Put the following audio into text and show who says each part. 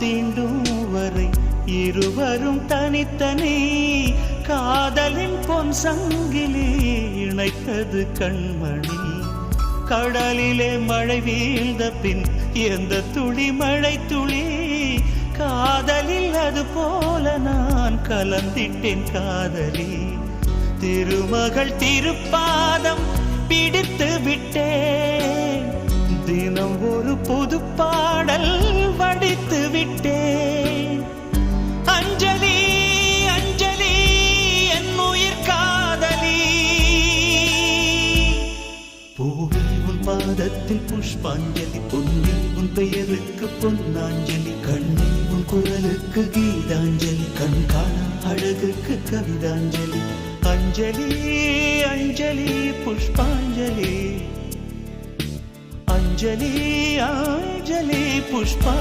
Speaker 1: தீண்டும் வரை இருவரும் தனித்தனி காதலின் பொன் சங்கிலி இணைத்தது கண்மணி. கடலிலே மழை வீழ்ந்த பின் எந்த துளி மழை துளி காதலில் அது போல நான் கலந்திட்டேன் காதலி. திருமகள் திருப்பாதம் பிடித்து விட்டேன், தினம் ஒரு புது பாடல் வடித்து விட்டேன். அஞ்சலி அஞ்சலி என் உயிர் காதலி. பூவில் உன் பாதத்தில் புஷ்பாஞ்சலி, பொன்னில் உன் பெயருக்கு பொன்னாஞ்சலி, கண்ணில் உன் குரலுக்கு கீதாஞ்சலி, கண் காணா அழகுக்கு கவிதாஞ்சலி. அஞ்சலி அஞ்சலி புஷ்பாஞ்சலி, அஞ்சலி அஞ்சலி புஷ்பா.